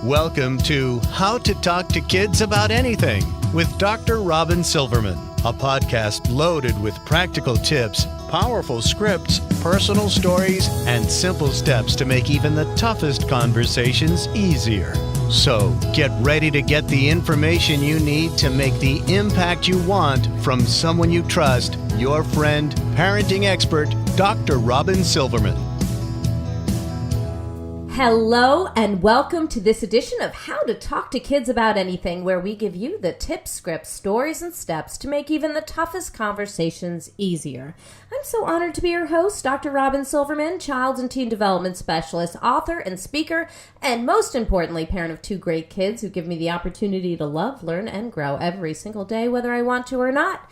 Welcome to How to Talk to Kids About Anything with Dr. Robyn Silverman, a podcast loaded with practical tips, powerful scripts, personal stories, and simple steps to make even the toughest conversations easier. So get ready to get the information you need to make the impact you want from someone you trust, your friend, parenting expert, Dr. Robyn Silverman. Hello and welcome to this edition of How to Talk to Kids About Anything, where we give you the tips, scripts, stories, and steps to make even the toughest conversations easier. I'm so honored to be your host, Dr. Robyn Silverman, child and teen development specialist, author and speaker, and most importantly, parent of two great kids who give me the opportunity to love, learn, and grow every single day, whether I want to or not.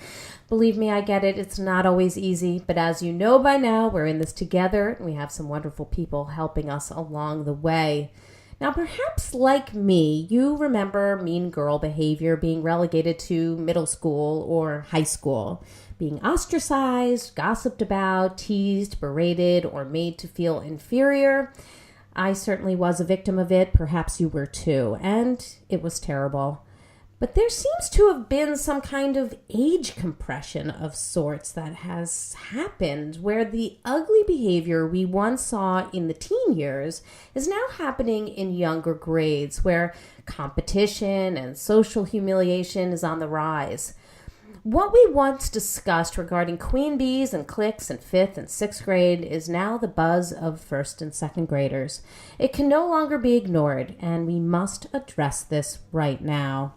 Believe me, I get it. It's not always easy, but as you know by now, we're in this together, and we have some wonderful people helping us along the way. Now, perhaps like me, you remember mean girl behavior being relegated to middle school or high school, being ostracized, gossiped about, teased, berated, or made to feel inferior. I certainly was a victim of it. Perhaps you were too, and it was terrible. But there seems to have been some kind of age compression of sorts that has happened where the ugly behavior we once saw in the teen years is now happening in younger grades where competition and social humiliation is on the rise. What we once discussed regarding queen bees and cliques in 5th and 6th grade is now the buzz of 1st and 2nd graders. It can no longer be ignored, and we must address this right now.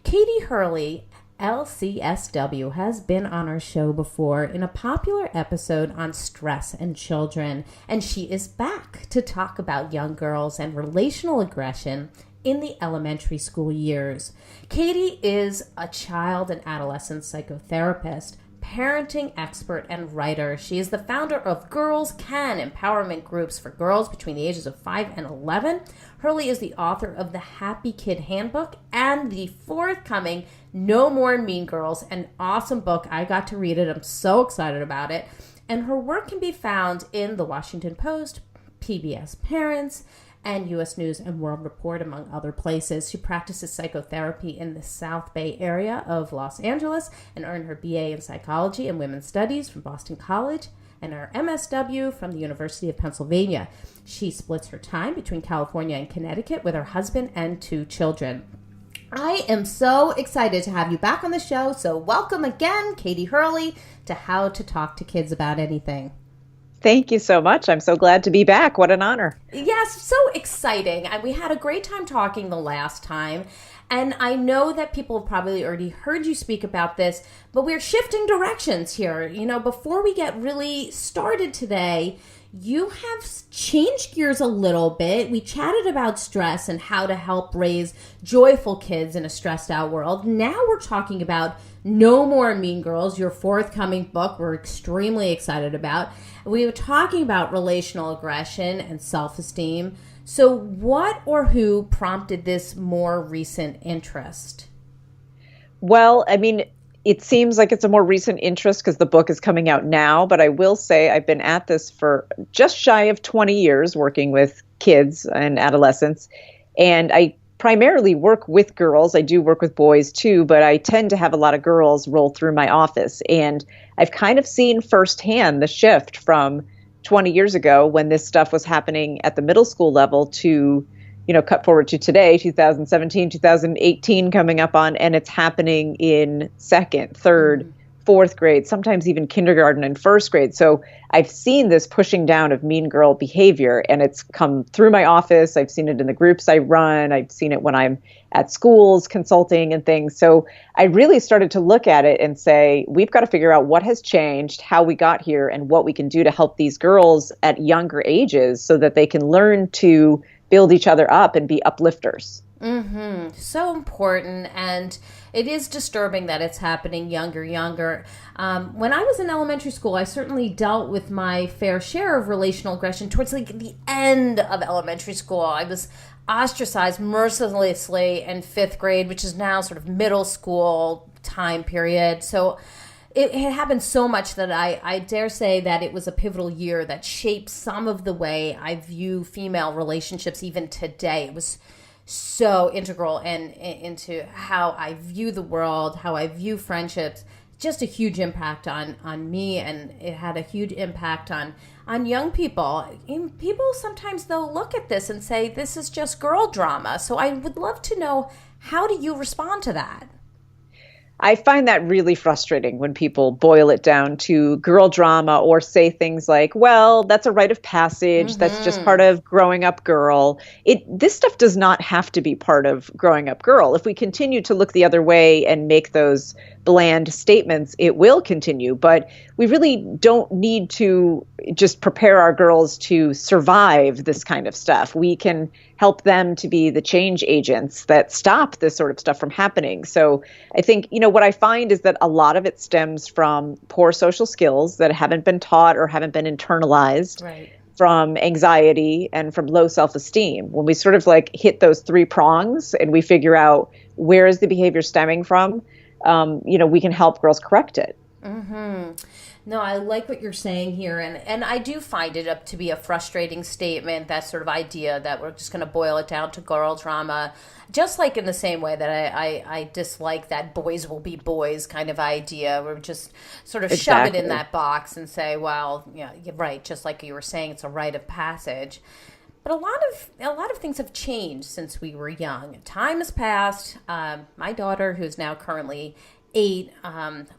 Katie Hurley, LCSW, has been on our show before in a popular episode on stress and children, and she is back to talk about young girls and relational aggression in the elementary school years. Katie is a child and adolescent psychotherapist, parenting expert, and writer. She is the founder of Girls Can empowerment groups for girls between the ages of 5 and 11. Hurley is the author of the Happy Kid Handbook and the forthcoming No More Mean Girls, an awesome book. I got to read it. I'm so excited about it. And her work can be found in the Washington Post, PBS Parents, and U.S. News and World Report, among other places. She practices psychotherapy in the South Bay area of Los Angeles and earned her BA in Psychology and Women's Studies from Boston College and her MSW from the University of Pennsylvania. She splits her time between California and Connecticut with her husband and 2 children. I am so excited to have you back on the show, so welcome again, Katie Hurley, to How to Talk to Kids About Anything. Thank you so much. I'm so glad to be back. What an honor. Yes, so exciting. And we had a great time talking the last time. And I know that people have probably already heard you speak about this, but we're shifting directions here. You know, before we get really started today, you have changed gears a little bit. We chatted about stress and how to help raise joyful kids in a stressed out world. Now we're talking about No More Mean Girls, your forthcoming book we're extremely excited about. We were talking about relational aggression and self-esteem. So what or who prompted this more recent interest? Well, I mean, it seems like it's a more recent interest because the book is coming out now, but I will say I've been at this for just shy of 20 years working with kids and adolescents, and I primarily work with girls. I do work with boys too, but I tend to have a lot of girls roll through my office, and I've kind of seen firsthand the shift from 20 years ago when this stuff was happening at the middle school level to, you know, cut forward to today, 2017, 2018 coming up on, and it's happening in 2nd, 3rd, 4th grade, sometimes even kindergarten and 1st grade. So I've seen this pushing down of mean girl behavior, and it's come through my office. I've seen it in the groups I run. I've seen it when I'm at schools consulting and things. So I really started to look at it and say, we've got to figure out what has changed, how we got here, and what we can do to help these girls at younger ages so that they can learn to build each other up and be uplifters. Mm-hmm. So important, and it is disturbing that it's happening younger. When I was in elementary school, I certainly dealt with my fair share of relational aggression towards like the end of elementary school. I was ostracized mercilessly in 5th grade, which is now sort of middle school time period. So it happened so much that I dare say that it was a pivotal year that shaped some of the way I view female relationships even today. It was so integral and into how I view the world, how I view friendships. Just a huge impact on me, and it had a huge impact on young people. And people sometimes they'll look at this and say, this is just girl drama. So I would love to know, how do you respond to that? I find that really frustrating when people boil it down to girl drama or say things like, well, that's a rite of passage. That's just part of growing up girl. This stuff does not have to be part of growing up girl. If we continue to look the other way and make those bland statements, it will continue. But we really don't need to just prepare our girls to survive this kind of stuff. We can help them to be the change agents that stop this sort of stuff from happening. So I think, what I find is that a lot of it stems from poor social skills that haven't been taught or haven't been internalized. Right. From anxiety and from low self-esteem. When we sort of like hit those three prongs and we figure out where is the behavior stemming from, we can help girls correct it. Mm-hmm. No, I like what you're saying here, and I do find it up to be a frustrating statement, that sort of idea that we're just going to boil it down to girl drama, just like in the same way that I dislike that boys will be boys kind of idea. We're just sort of shove it in that box and say, well, yeah, you're right, just like you were saying, it's a rite of passage. But a lot of things have changed since we were young. Time has passed. My daughter, who's now currently 8,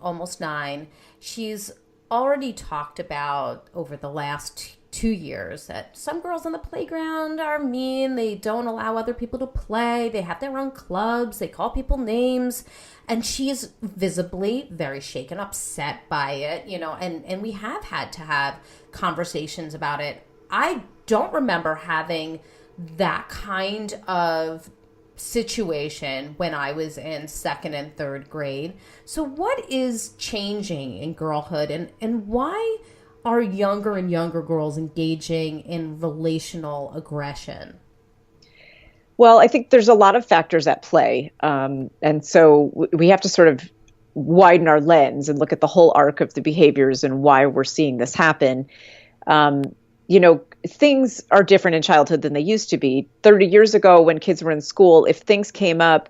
almost 9, she's already talked about over the last 2 years that some girls on the playground are mean. They don't allow other people to play. They have their own clubs. They call people names. And she's visibly very shaken, upset by it, and we have had to have conversations about it. I don't remember having that kind of situation when I was in 2nd and 3rd grade. So what is changing in girlhood, and why are younger and younger girls engaging in relational aggression? Well, I think there's a lot of factors at play. And so we have to sort of widen our lens and look at the whole arc of the behaviors and why we're seeing this happen. Things are different in childhood than they used to be. 30 years ago, when kids were in school, if things came up,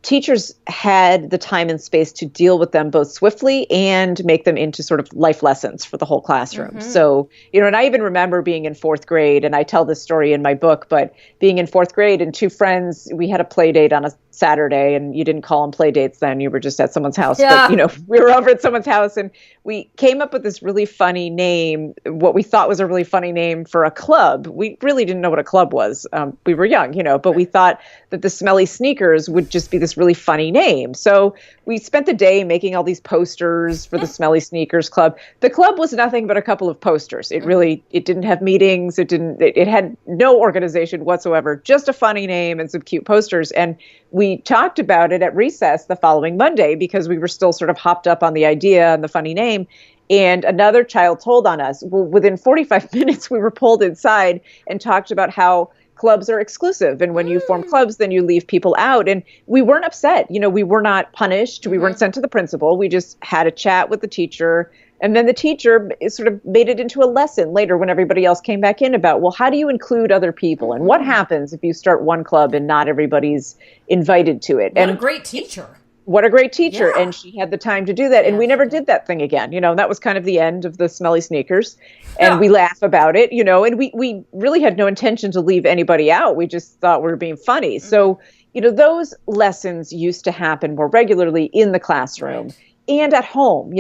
teachers had the time and space to deal with them both swiftly and make them into sort of life lessons for the whole classroom. Mm-hmm. So, and I even remember being in 4th grade, and I tell this story in my book, but being in 4th grade and 2 friends, we had a play date on a Saturday, and you didn't call them play dates then, you were just at someone's house. Yeah. But, we were over at someone's house, and we came up with this really funny name, what we thought was a really funny name for a club. We really didn't know what a club was. We were young, but we thought that the Smelly Sneakers would just be this really funny name. So we spent the day making all these posters for the Smelly Sneakers Club. The club was nothing but a couple of posters. It didn't have meetings. It had no organization whatsoever, just a funny name and some cute posters. And we talked about it at recess the following Monday because we were still sort of hopped up on the idea and the funny name. And another child told on us. Well, within 45 minutes, we were pulled inside and talked about how clubs are exclusive. And when you form clubs, then you leave people out. And we weren't upset. We were not punished. We weren't sent to the principal. We just had a chat with the teacher. And then the teacher sort of made it into a lesson later when everybody else came back in about, well, how do you include other people? And what happens if you start one club and not everybody's invited to it? What a great teacher. What a great teacher. Yeah. And she had the time to do that. And we never did that thing again. That was kind of the end of the Smelly Sneakers. And we laugh about it, and we really had no intention to leave anybody out. We just thought we were being funny. Mm-hmm. So, those lessons used to happen more regularly in the classroom. Right. And at home.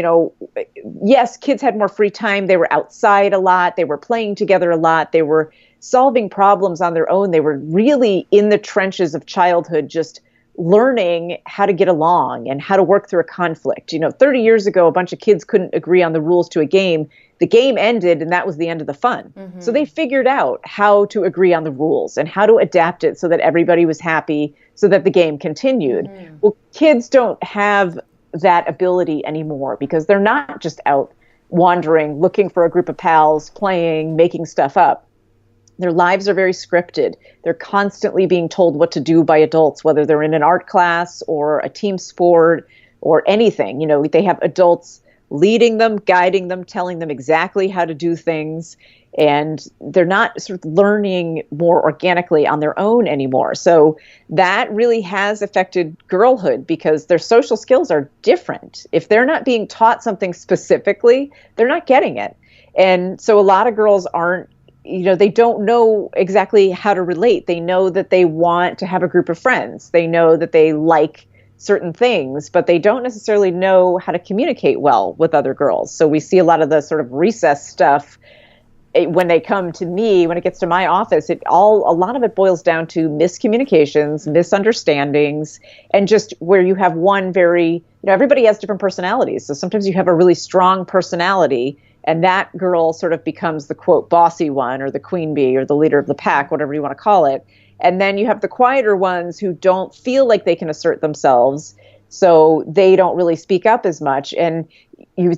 Yes, kids had more free time. They were outside a lot. They were playing together a lot. They were solving problems on their own. They were really in the trenches of childhood, just learning how to get along and how to work through a conflict. 30 years ago, a bunch of kids couldn't agree on the rules to a game. The game ended, and that was the end of the fun. Mm-hmm. So they figured out how to agree on the rules and how to adapt it so that everybody was happy, so that the game continued. Mm-hmm. Well, kids don't have that ability anymore because they're not just out wandering, looking for a group of pals, playing, making stuff up. Their lives are very scripted. They're constantly being told what to do by adults, whether they're in an art class or a team sport or anything. They have adults leading them, guiding them, telling them exactly how to do things. and they're not sort of learning more organically on their own anymore. So that really has affected girlhood because their social skills are different. If they're not being taught something specifically, they're not getting it. And so a lot of girls aren't, they don't know exactly how to relate. They know that they want to have a group of friends. They know that they like certain things, but they don't necessarily know how to communicate well with other girls. So we see a lot of the sort of recess stuff when they come to me, when it gets to my office. A lot of it boils down to miscommunications, misunderstandings, and just where you have one very, everybody has different personalities. So sometimes you have a really strong personality, and that girl sort of becomes the quote bossy one, or the queen bee, or the leader of the pack, whatever you want to call it. And then you have the quieter ones who don't feel like they can assert themselves, so they don't really speak up as much, and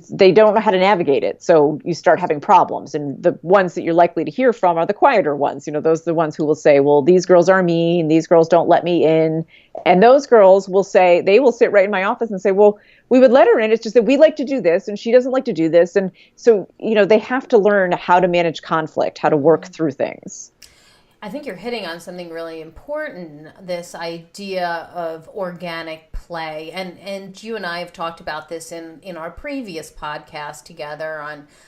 they don't know how to navigate it. So you start having problems. And the ones that you're likely to hear from are the quieter ones. Those are the ones who will say, well, these girls are mean, these girls don't let me in. And those girls will say, they will sit right in my office and say, well, we would let her in. It's just that we like to do this and she doesn't like to do this. And so, they have to learn how to manage conflict, how to work through things. I think you're hitting on something really important, this idea of organic play. And you and I have talked about this in our previous podcast together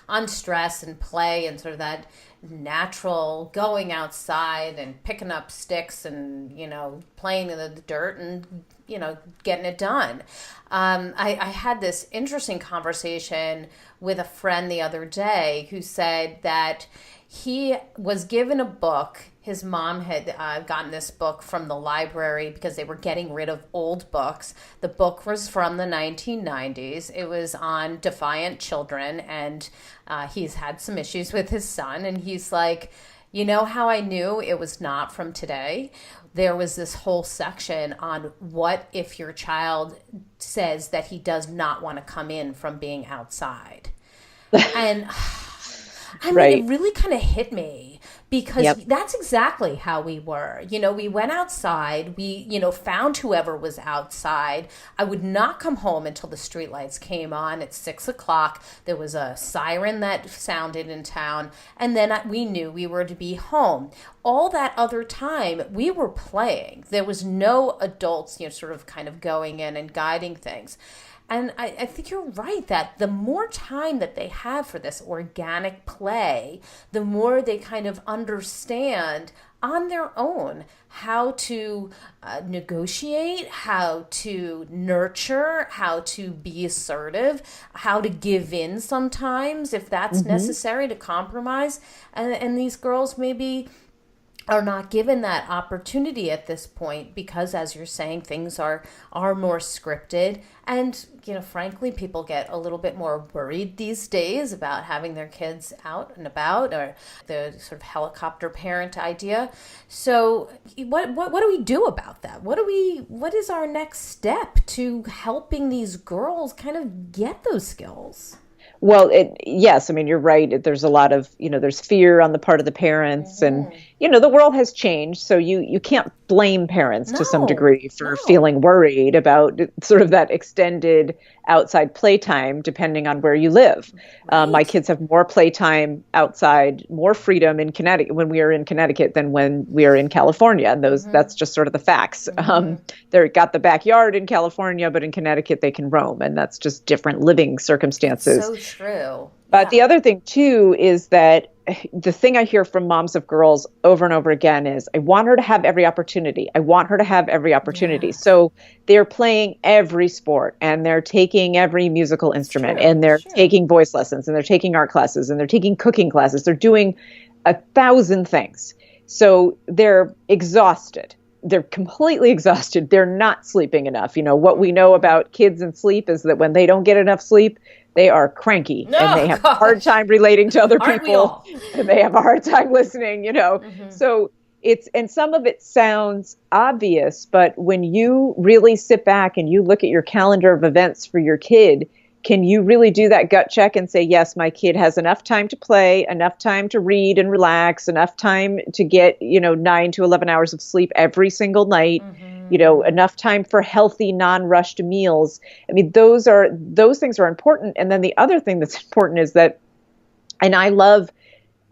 on stress and play and sort of that natural going outside and picking up sticks and, playing in the dirt and, getting it done. I had this interesting conversation with a friend the other day who said that he was given a book. His mom had gotten this book from the library because they were getting rid of old books. The book was from the 1990s. It was on defiant children, and he's had some issues with his son. And he's like, how I knew it was not from today? There was this whole section on what if your child says that he does not want to come in from being outside. And right. It really kind of hit me because that's exactly how we were. We went outside, we, found whoever was outside. I would not come home until the streetlights came on at 6:00. There was a siren that sounded in town, and then we knew we were to be home. All that other time, we were playing. There was no adults, sort of kind of going in and guiding things. And I think you're right that the more time that they have for this organic play, the more they kind of understand on their own how to negotiate, how to nurture, how to be assertive, how to give in sometimes if that's necessary to compromise. And these girls maybe are not given that opportunity at this point because, as you're saying, things are more scripted. And, frankly, people get a little bit more worried these days about having their kids out and about, or the sort of helicopter parent idea. So what do we do about that? What is our next step to helping these girls kind of get those skills? Well, yes, you're right. There's a lot of, there's fear on the part of the parents, and, the world has changed. So you can't blame parents to some degree for feeling worried about sort of that extended outside playtime, depending on where you live. Right. My kids have more playtime outside, more freedom in Connecticut when we are in Connecticut than when we are in California. And that's just sort of the facts. They've got the backyard in California, but in Connecticut they can roam, and that's just different living circumstances. So true. But the other thing, too, is that the thing I hear from moms of girls over and over again is, I want her to have every opportunity. I want her to have every opportunity. Yeah. So they're playing every sport, and they're taking every musical instrument, and they're taking voice lessons, and they're taking art classes, and they're taking cooking classes. They're doing 1,000 things. So they're exhausted. They're completely exhausted. They're not sleeping enough. What we know about kids and sleep is that when they don't get enough sleep, they are cranky, and they have a hard time relating to other people, and they have a hard time listening, So and some of it sounds obvious, but when you really sit back and you look at your calendar of events for your kid, can you really do that gut check and say, yes, my kid has enough time to play, enough time to read and relax, enough time to get, 9 to 11 hours of sleep every single night, enough time for healthy, non-rushed meals. Those things are important. And then the other thing that's important is that, and I love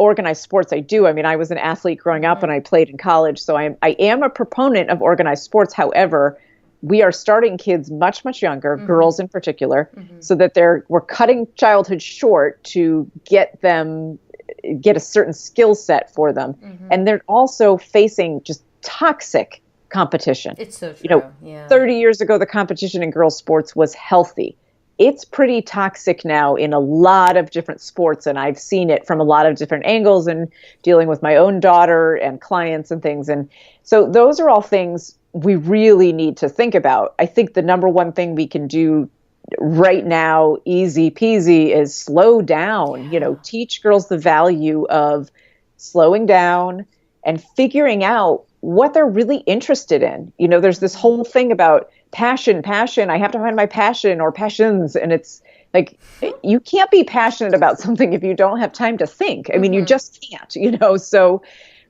organized sports, I do. I mean, I was an athlete growing up and I played in college. So I am a proponent of organized sports. However, we are starting kids much, much younger, girls in particular, so that we're cutting childhood short to get a certain skill set for them. And they're also facing just toxic competition. It's so true. You know, 30 years ago, the competition in girls' sports was healthy. It's pretty toxic now in a lot of different sports, and I've seen it from a lot of different angles and dealing with my own daughter and clients and things. And so those are all things we really need to think about. I think the number one thing we can do right now, easy peasy, is slow down. You know, teach girls the value of slowing down and figuring out what they're really interested in. You know, there's this whole thing about passion. I have to find my passion or passions. And it's like, you can't be passionate about something if you don't have time to think. I mean, you just can't, you know, so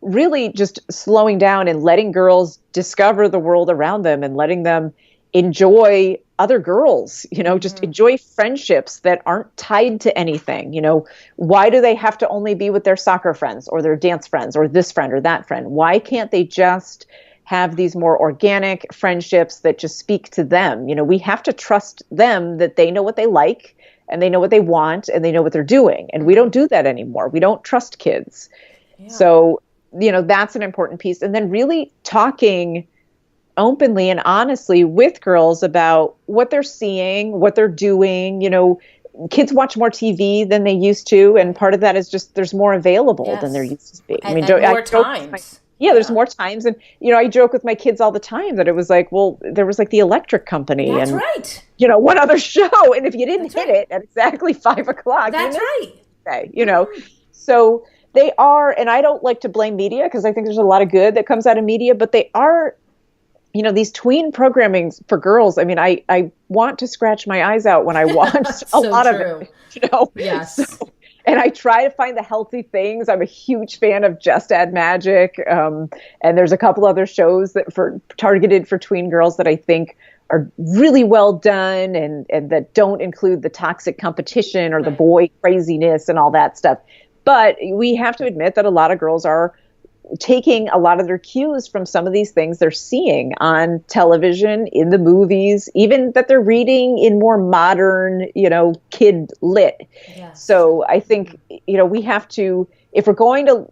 really just slowing down and letting girls discover the world around them and letting them enjoy other girls, you know, just enjoy friendships that aren't tied to anything. You know, why do they have to only be with their soccer friends or their dance friends or this friend or that friend? Why can't they just have these more organic friendships that just speak to them? You know, we have to trust them that they know what they like and they know what they want and they know what they're doing. And we don't do that anymore. We don't trust kids. So, you know, that's an important piece. And then really talking openly and honestly with girls about what they're seeing, what they're doing. You know, kids watch more TV than they used to, and part of that is just there's more available than there used to be. And, I mean, and more times. There's more times. And, you know, I joke with my kids all the time that it was like, well, there was like the Electric Company. That's and, right. You know, one other show. And if you didn't hit it at exactly 5 o'clock. That's right. You know, so they are, and I don't like to blame media because I think there's a lot of good that comes out of media, but they are, you know, these tween programmings for girls. I mean, I want to scratch my eyes out when I watch a lot of it, you know? Yes. So, and I try to find the healthy things. I'm a huge fan of Just Add Magic. And there's a couple other shows that targeted for tween girls that I think are really well done and that don't include the toxic competition or the boy craziness and all that stuff. But we have to admit that a lot of girls are taking a lot of their cues from some of these things they're seeing on television, in the movies, even that they're reading in more modern, you know, kid lit. Yes. So I think, you know, we have to, if we're going to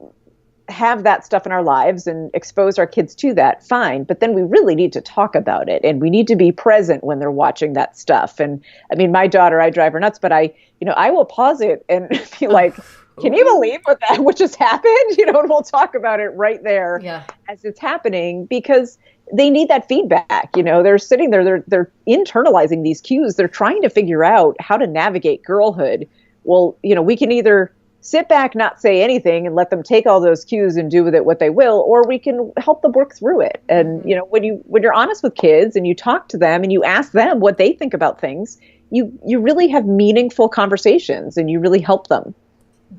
have that stuff in our lives and expose our kids to that, fine. But then we really need to talk about it and we need to be present when they're watching that stuff. And I mean, my daughter, I drive her nuts, but I will pause it and be like, can you believe what just happened? You know, and we'll talk about it right there as it's happening because they need that feedback. You know, they're sitting there, they're internalizing these cues. They're trying to figure out how to navigate girlhood. Well, you know, we can either sit back, not say anything and let them take all those cues and do with it what they will, or we can help them work through it. And, you know, when you're honest with kids and you talk to them and you ask them what they think about things, you really have meaningful conversations and you really help them.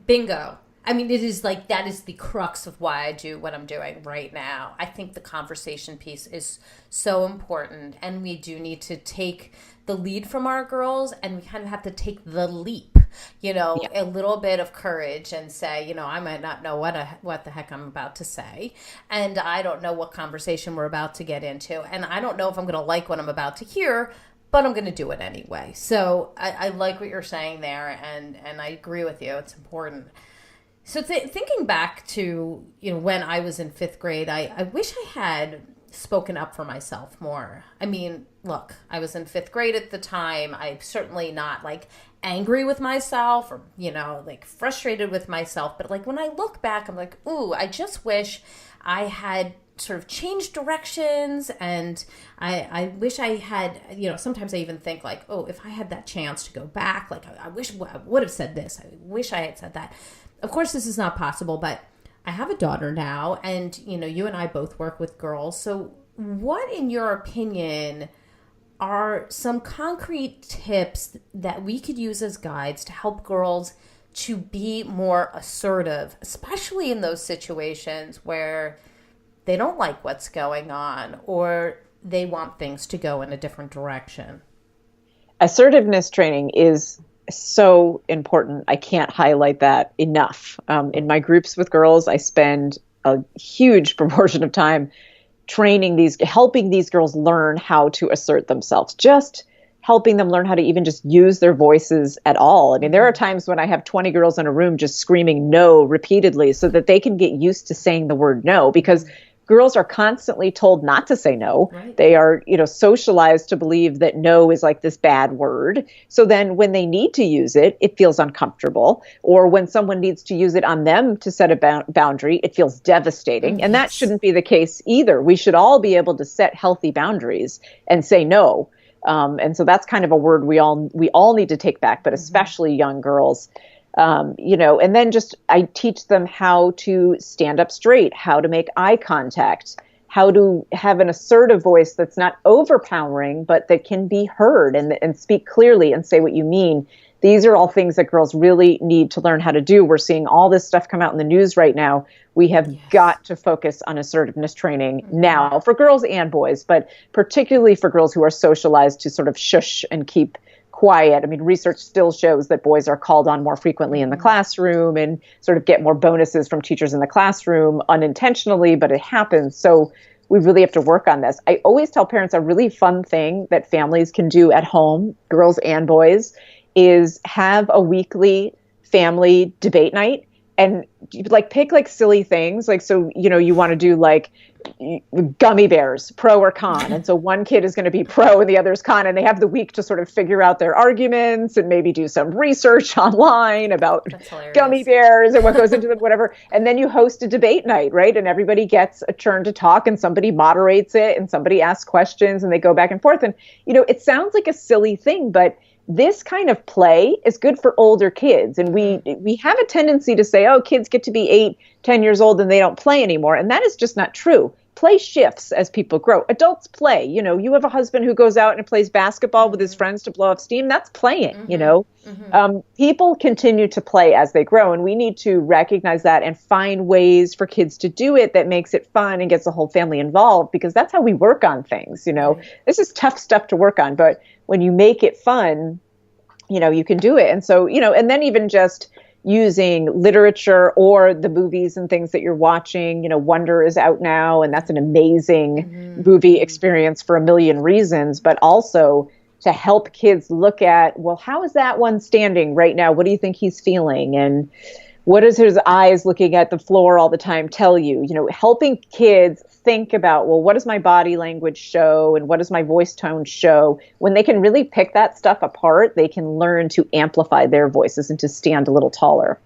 Bingo. I mean, it is like, that is the crux of why I do what I'm doing right now. I think the conversation piece is so important, and we do need to take the lead from our girls, and we kind of have to take the leap, you know, a little bit of courage and say, you know, I might not know what the heck I'm about to say, and I don't know what conversation we're about to get into, and I don't know if I'm going to like what I'm about to hear, but I'm going to do it anyway. So I like what you're saying there, and I agree with you. It's important. So thinking back to, you know, when I was in 5th grade, I wish I had spoken up for myself more. I mean, look, I was in 5th grade at the time. I'm certainly not like angry with myself or, you know, like frustrated with myself. But like when I look back, I'm like, ooh, I just wish I had sort of changed directions, and I wish I had, you know, sometimes I even think like, oh, if I had that chance to go back, like I wish I would have said this. I wish I had said that. Of course, this is not possible, but I have a daughter now, and, you know, you and I both work with girls. So what, in your opinion, are some concrete tips that we could use as guides to help girls to be more assertive, especially in those situations where they don't like what's going on or they want things to go in a different direction? Assertiveness training is so important. I can't highlight that enough. In my groups with girls, I spend a huge proportion of time helping these girls learn how to assert themselves, just helping them learn how to even just use their voices at all. I mean, there are times when I have 20 girls in a room just screaming no repeatedly so that they can get used to saying the word no, because girls are constantly told not to say no. Right. They are, socialized to believe that no is like this bad word. So then when they need to use it, it feels uncomfortable. Or when someone needs to use it on them to set a boundary, it feels devastating. Yes. And that shouldn't be the case either. We should all be able to set healthy boundaries and say no. And so that's kind of a word we all need to take back, but especially young girls. And then I teach them how to stand up straight, how to make eye contact, how to have an assertive voice that's not overpowering, but that can be heard and speak clearly and say what you mean. These are all things that girls really need to learn how to do. We're seeing all this stuff come out in the news right now. We have got to focus on assertiveness training now for girls and boys, but particularly for girls who are socialized to sort of shush and keep quiet. I mean, research still shows that boys are called on more frequently in the classroom and sort of get more bonuses from teachers in the classroom unintentionally, but it happens. So we really have to work on this. I always tell parents a really fun thing that families can do at home, girls and boys, is have a weekly family debate night and pick silly things. You want to do gummy bears, pro or con. And so one kid is going to be pro and the other is con, and they have the week to sort of figure out their arguments and maybe do some research online about gummy bears and what goes into them, whatever. And then you host a debate night, right? And everybody gets a turn to talk and somebody moderates it and somebody asks questions and they go back and forth. And, it sounds like a silly thing, but this kind of play is good for older kids. And we have a tendency to say, oh, kids get to be 8, 10 years old and they don't play anymore. And that is just not true. Play shifts as people grow. Adults play. You have a husband who goes out and plays basketball with his friends to blow off steam. That's playing, People continue to play as they grow. And we need to recognize that and find ways for kids to do it that makes it fun and gets the whole family involved, because that's how we work on things. This is tough stuff to work on. But when you make it fun, you can do it. And so, and then even just using literature or the movies and things that you're watching, Wonder is out now, and that's an amazing movie experience for a million reasons, but also to help kids look at, well, how is that one standing right now? What do you think he's feeling? And what does his eyes looking at the floor all the time tell you? Helping kids think about, well, what does my body language show and what does my voice tone show? When they can really pick that stuff apart, they can learn to amplify their voices and to stand a little taller.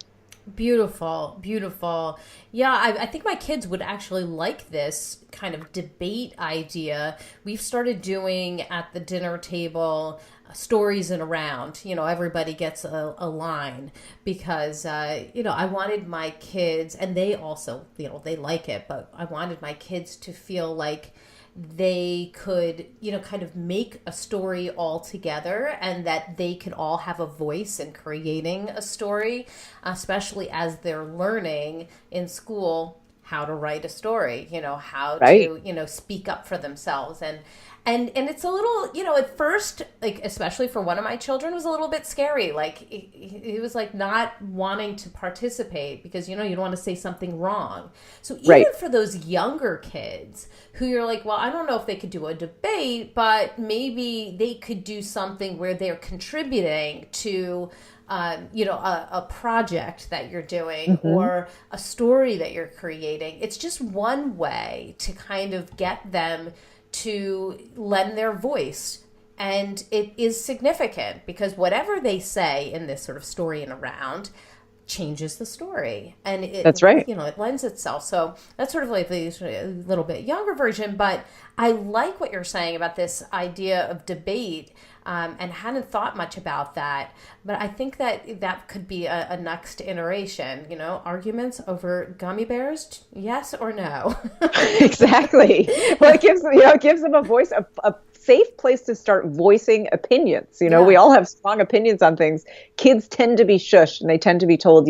Beautiful, beautiful. Yeah, I think my kids would actually like this kind of debate idea. We've started doing at the dinner table stories and around, everybody gets a line, because, I wanted my kids, and they also, they like it, but I wanted my kids to feel like they could, kind of make a story all together, and that they could all have a voice in creating a story, especially as they're learning in school how to write a story, how to, speak up for themselves. And it's a little, at first, especially for one of my children, it was a little bit scary. He was not wanting to participate because, you don't want to say something wrong. So even for those younger kids who you're like, well, I don't know if they could do a debate, but maybe they could do something where they're contributing to, a project that you're doing or a story that you're creating. It's just one way to kind of get them to lend their voice. And it is significant because whatever they say in this sort of story and around changes the story. And that's right. It lends itself. So that's sort of a little bit younger version, but I like what you're saying about this idea of debate, and hadn't thought much about that. But I think that could be a next iteration, arguments over gummy bears, yes or no? Exactly. Well, it gives them a voice, a safe place to start voicing opinions. We all have strong opinions on things. Kids tend to be shushed and they tend to be told,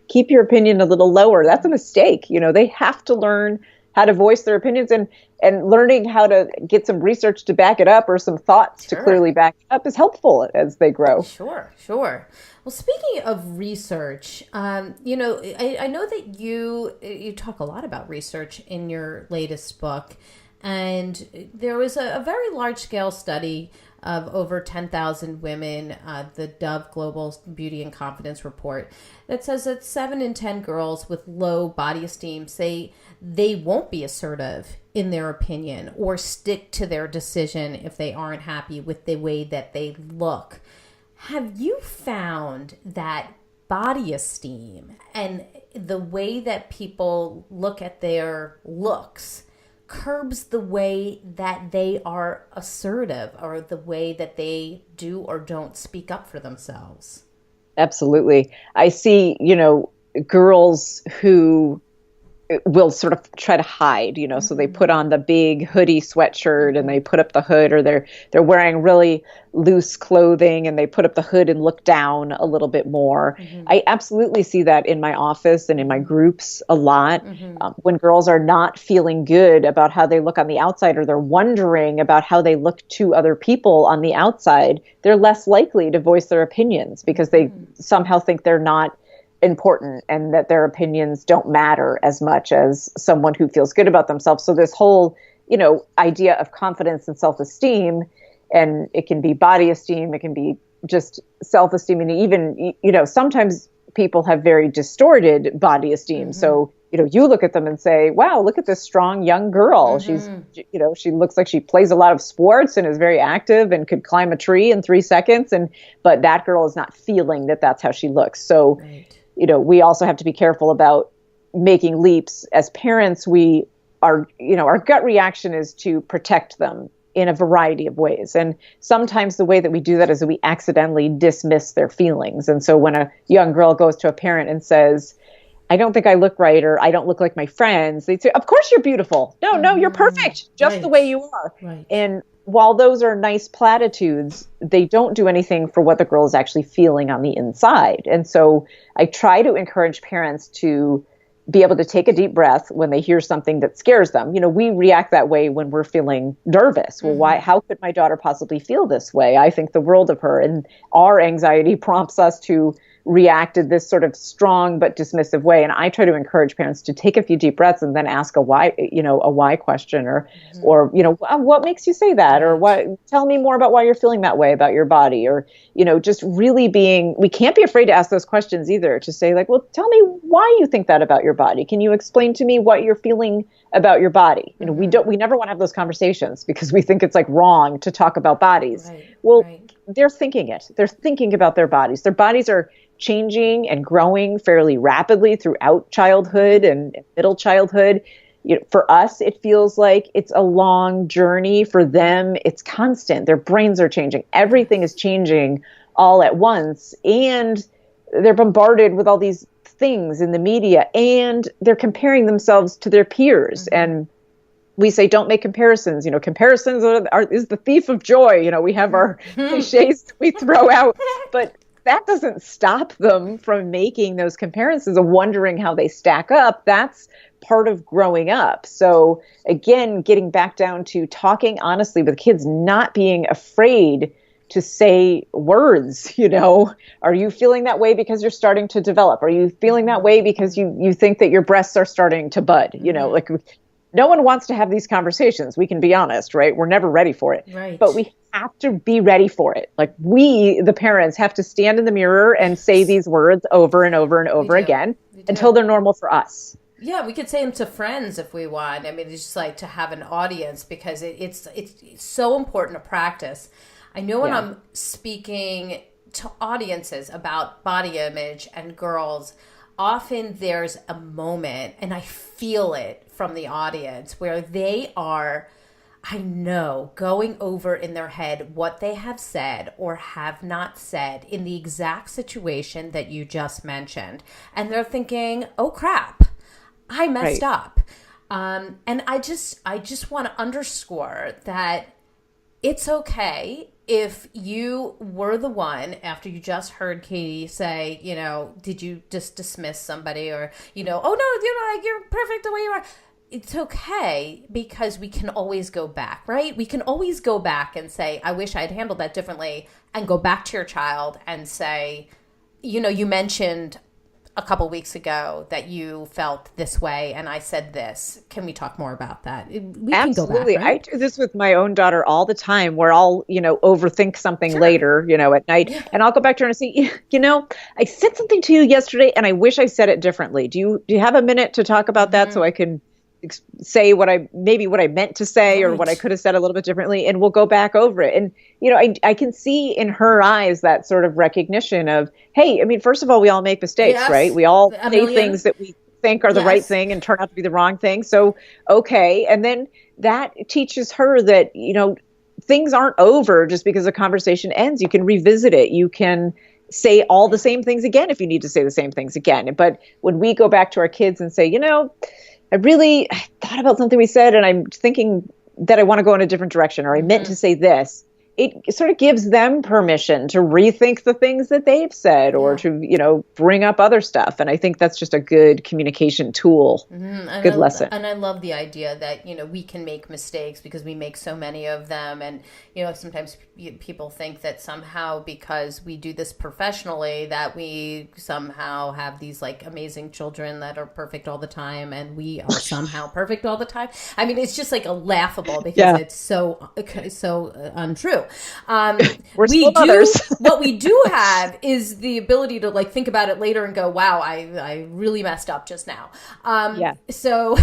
keep your opinion a little lower. That's a mistake. They have to learn how to voice their opinions, and learning how to get some research to back it up or some thoughts to clearly back it up is helpful as they grow. Sure. Well, speaking of research, I know that you talk a lot about research in your latest book, and there was a very large-scale study of over 10,000 women, the Dove Global Beauty and Confidence Report, that says that 7 in 10 girls with low body esteem say they won't be assertive in their opinion or stick to their decision if they aren't happy with the way that they look. Have you found that body esteem and the way that people look at their looks curbs the way that they are assertive or the way that they do or don't speak up for themselves? Absolutely. I see, girls who will sort of try to hide, so they put on the big hoodie sweatshirt and they put up the hood, or they're wearing really loose clothing and they put up the hood and look down a little bit more. I absolutely see that in my office and in my groups a lot. When girls are not feeling good about how they look on the outside, or they're wondering about how they look to other people on the outside, they're less likely to voice their opinions because they somehow think they're not important and that their opinions don't matter as much as someone who feels good about themselves. So this whole, idea of confidence and self-esteem, and it can be body esteem, it can be just self-esteem, and even, sometimes people have very distorted body esteem. So, you look at them and say, wow, look at this strong young girl. She's, she looks like she plays a lot of sports and is very active and could climb a tree in 3 seconds. But that girl is not feeling that that's how she looks. So, we also have to be careful about making leaps. As parents, our gut reaction is to protect them in a variety of ways. And sometimes the way that we do that is that we accidentally dismiss their feelings. And so when a young girl goes to a parent and says, I don't think I look right, or I don't look like my friends, they'd say, of course you're beautiful. No, you're perfect, just the way you are. Right. And while those are nice platitudes, they don't do anything for what the girl is actually feeling on the inside. And so I try to encourage parents to be able to take a deep breath when they hear something that scares them. We react that way when we're feeling nervous. Well, how could my daughter possibly feel this way? I think the world of her. And our anxiety prompts us to react in this sort of strong but dismissive way. And I try to encourage parents to take a few deep breaths and then ask a why question, or what makes you say that? Or tell me more about why you're feeling that way about your body, or, just really we can't be afraid to ask those questions either, to say like, well, tell me why you think that about your body. Can you explain to me what you're feeling about your body? We never want to have those conversations because we think it's like wrong to talk about bodies. They're thinking it. They're thinking about their bodies. Their bodies are changing and growing fairly rapidly throughout childhood and middle childhood. For us, it feels like it's a long journey. For them, it's constant. Their brains are changing. Everything is changing all at once. And they're bombarded with all these things in the media, and they're comparing themselves to their peers. And we say, don't make comparisons. Comparisons is the thief of joy. We have our cliches that we throw out, but that doesn't stop them from making those comparisons and wondering how they stack up. That's part of growing up. So again, getting back down to talking honestly with kids, not being afraid to say words. Are you feeling that way because you're starting to develop? Are you feeling that way because you think that your breasts are starting to bud? Like, no one wants to have these conversations. We can be honest, right? We're never ready for it. Right. But we have to be ready for it. Like, we, the parents, have to stand in the mirror and say these words over and over and over again until they're normal for us. Yeah, we could say them to friends if we want. I mean, it's just like to have an audience, because it's so important to practice. I know when I'm speaking to audiences about body image and girls, often there's a moment, and I feel it from the audience, where they are, I know, going over in their head what they have said or have not said in the exact situation that you just mentioned. And they're thinking, oh crap, I messed up. And I just want to underscore that it's okay if you were the one, after you just heard Katie say, did you just dismiss somebody, or, oh no, you're perfect the way you are. it's okay because we can always go back, right? We can always go back and say, I wish I'd handled that differently, and go back to your child and say, you mentioned a couple weeks ago that you felt this way and I said this. Can we talk more about that? We Absolutely. Can go back, right? I do this with my own daughter all the time where I'll, overthink something later, at night. Yeah. And I'll go back to her and say, I said something to you yesterday and I wish I said it differently. Do you have a minute to talk about that so I can say what I meant to say or what I could have said a little bit differently, and we'll go back over it. And, I can see in her eyes that sort of recognition of, hey, I mean, first of all, we all make mistakes, right? We all say things that we think are the right thing and turn out to be the wrong thing. So, okay. And then that teaches her that, things aren't over just because a conversation ends. You can revisit it. You can say all the same things again if you need to say the same things again. But when we go back to our kids and say, I thought about something we said and I'm thinking that I want to go in a different direction, or I meant to say this. It sort of gives them permission to rethink the things that they've said or to, bring up other stuff. And I think that's just a good communication tool, good lesson. And I love the idea that, we can make mistakes because we make so many of them. And, sometimes people think that somehow because we do this professionally that we somehow have these like amazing children that are perfect all the time and we are somehow perfect all the time. I mean, it's just like laughable because it's so untrue. What we do have is the ability to like think about it later and go, wow, I really messed up just now. So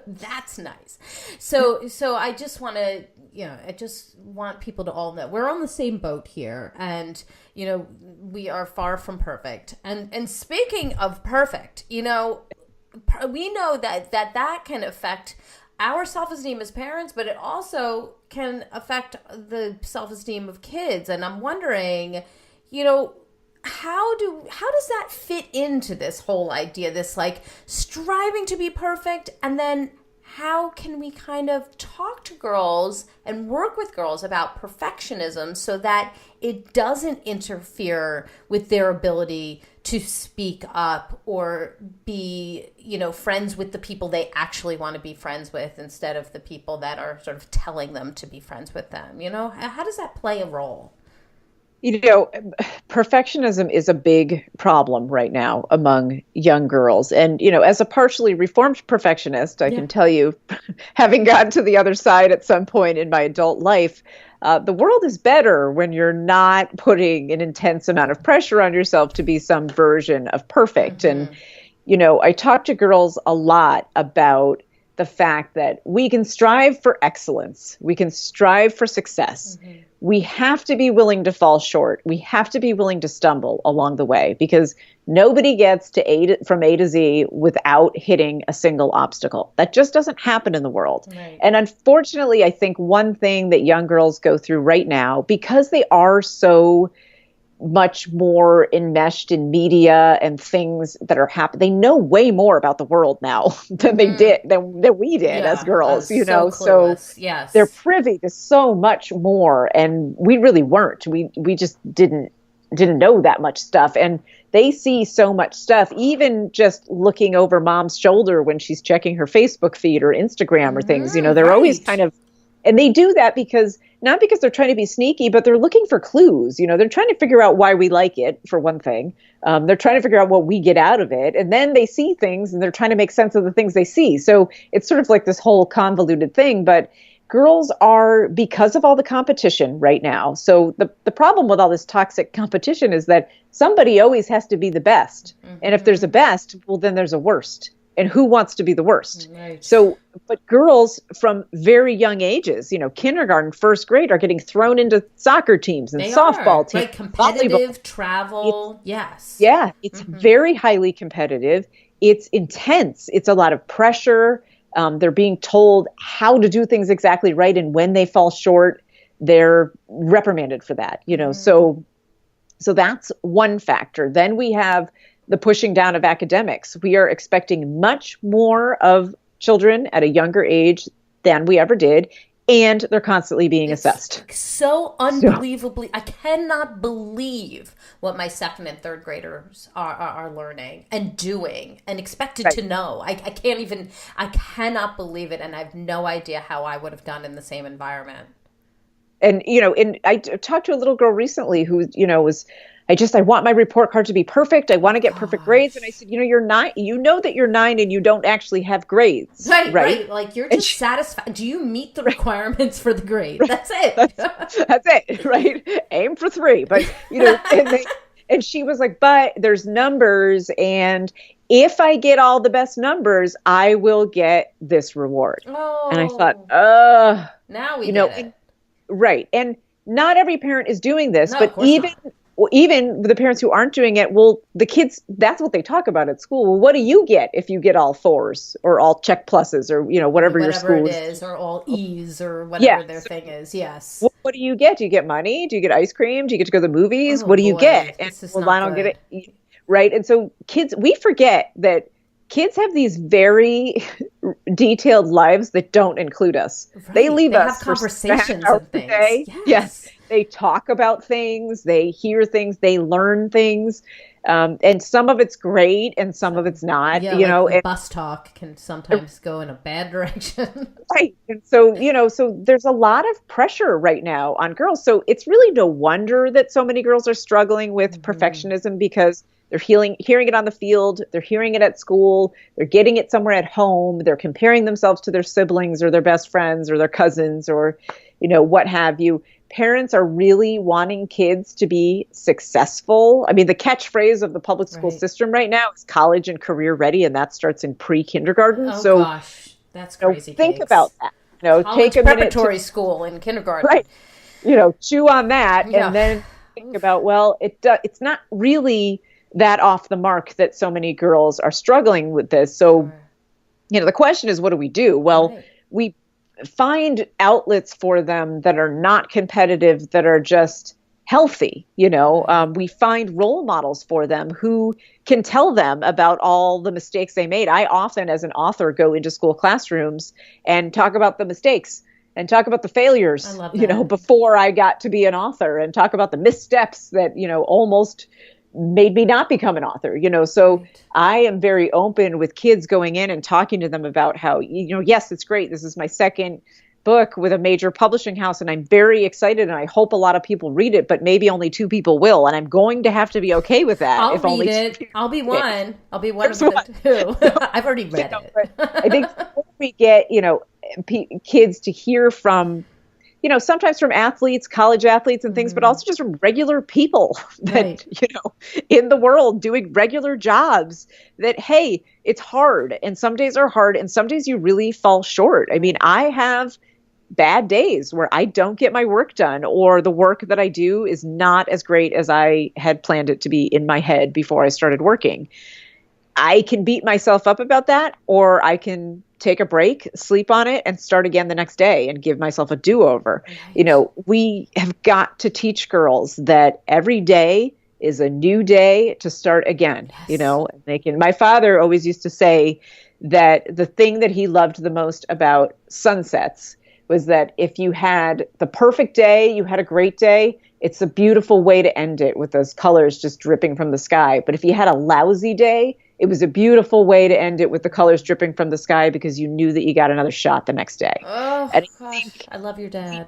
that's nice. So I just want to, I just want people to all know we're on the same boat here, and we are far from perfect. And speaking of perfect, we know that can affect our self-esteem as parents, but it also can affect the self-esteem of kids. And I'm wondering, how does that fit into this whole idea, this like striving to be perfect? And then how can we kind of talk to girls and work with girls about perfectionism so that it doesn't interfere with their ability to speak up or be, friends with the people they actually want to be friends with instead of the people that are sort of telling them to be friends with them? How does that play a role? Perfectionism is a big problem right now among young girls. And, as a partially reformed perfectionist, I can tell you, having gotten to the other side at some point in my adult life, the world is better when you're not putting an intense amount of pressure on yourself to be some version of perfect. Mm-hmm. And, I talk to girls a lot about the fact that we can strive for excellence. We can strive for success. Mm-hmm. We have to be willing to fall short. We have to be willing to stumble along the way because nobody gets from A to Z without hitting a single obstacle. That just doesn't happen in the world. Right. And unfortunately, I think one thing that young girls go through right now, because they are so much more enmeshed in media and things that are happening. They know way more about the world now than we did as girls, so yes. They're privy to so much more. And we really weren't, we just didn't know that much stuff. And they see so much stuff, even just looking over mom's shoulder when she's checking her Facebook feed or Instagram or things, they're always kind of, and they do that not because they're trying to be sneaky, but they're looking for clues. They're trying to figure out why we like it, for one thing. They're trying to figure out what we get out of it. And then they see things and they're trying to make sense of the things they see. So it's sort of like this whole convoluted thing. But girls are, because of all the competition right now. So the problem with all this toxic competition is that somebody always has to be the best. Mm-hmm. And if there's a best, well, then there's a worst. And who wants to be the worst? Right. So, but girls from very young ages, kindergarten, first grade, are getting thrown into soccer teams and softball teams. Like competitive travel. Yes. Yeah. It's very highly competitive. It's intense. It's a lot of pressure. They're being told how to do things exactly right. And when they fall short, they're reprimanded for that, So that's one factor. Then we have the pushing down of academics. We are expecting much more of children at a younger age than we ever did. and they're constantly being assessed. So unbelievably, I cannot believe what my second and third graders are learning and doing and expected to know. I cannot believe it. And I have no idea how I would have done in the same environment. And, I talked to a little girl recently who, I want my report card to be perfect. I want to get perfect grades. And I said, you're 9, that you're 9 and you don't actually have grades. Right. Like you're just satisfied. Do you meet the requirements for the grade? That's it. That's it. Right. Aim for 3. But, and she was like, but there's numbers. And if I get all the best numbers, I will get this reward. Oh. And I thought, now we get it. Right. And not every parent is doing this, but even the parents who aren't doing it, well, the kids, that's what they talk about at school. Well, what do you get if you get all 4s or all check pluses or, whatever your school is, or all E's or whatever their thing is. Yes. Well, what do you get? Do you get money? Do you get ice cream? Do you get to go to the movies? What do you get? And I don't get it. Right. And so we forget that kids have these very detailed lives that don't include us. Right. They leave us have conversations for and things. Yes. They talk about things. They hear things. They learn things. And some of it's great and some of it's not. And bus talk can sometimes go in a bad direction. Right. And so, so there's a lot of pressure right now on girls. So it's really no wonder that so many girls are struggling with perfectionism, because they're hearing it on the field. They're hearing it at school. They're getting it somewhere at home. They're comparing themselves to their siblings or their best friends or their cousins or, what have you. Parents are really wanting kids to be successful. I mean, the catchphrase of the public school system right now is college and career ready, and that starts in pre-kindergarten. Oh, gosh, that's crazy. Think about that. College take a preparatory school in kindergarten. Right. Chew on that, and then think about, well, it's not really that off the mark that so many girls are struggling with this. So, the question is, what do we do? Well, we find outlets for them that are not competitive, that are just healthy. We find role models for them who can tell them about all the mistakes they made. I often, as an author, go into school classrooms and talk about the mistakes and talk about the failures, before I got to be an author, and talk about the missteps that, almost made me not become an author, so I am very open with kids going in and talking to them about how, yes, it's great. This is my second book with a major publishing house, and I'm very excited, and I hope a lot of people read it, but maybe only 2 people will, and I'm going to have to be okay with that. I'll read it. I'll be one. I'll be one of the 2. I've already read it. I think we get, kids to hear from, sometimes from athletes, college athletes and things, but also just from regular people that, in the world doing regular jobs, that, hey, it's hard. And some days are hard. And some days you really fall short. I mean, I have bad days where I don't get my work done, or the work that I do is not as great as I had planned it to be in my head before I started working. I can beat myself up about that, or I can take a break, sleep on it, and start again the next day and give myself a do-over. Right. We have got to teach girls that every day is a new day to start again. Yes. My father always used to say that the thing that he loved the most about sunsets was that if you had the perfect day, you had a great day, it's a beautiful way to end it with those colors just dripping from the sky. But if you had a lousy day, it was a beautiful way to end it with the colors dripping from the sky, because you knew that you got another shot the next day. Oh, and gosh, I love your dad.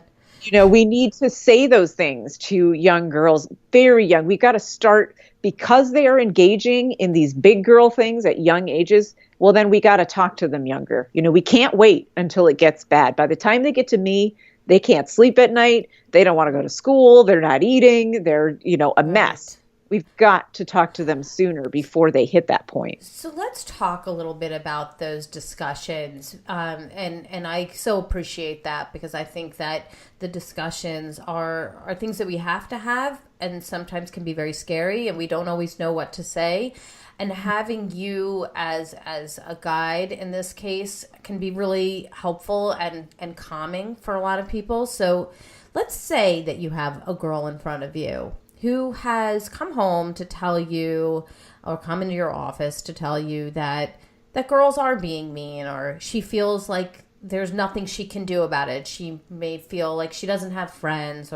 We need to say those things to young girls, very young. We've got to start, because they are engaging in these big girl things at young ages. Well, then we got to talk to them younger. We can't wait until it gets bad. By the time they get to me, they can't sleep at night. They don't want to go to school. They're not eating. They're, a mess. We've got to talk to them sooner before they hit that point. So let's talk a little bit about those discussions. And I so appreciate that, because I think that the discussions are things that we have to have, and sometimes can be very scary, and we don't always know what to say. And having you as a guide in this case can be really helpful and calming for a lot of people. So let's say that you have a girl in front of you who has come home to tell you, or come into your office to tell you that girls are being mean, or she feels like there's nothing she can do about it. She may feel like she doesn't have friends,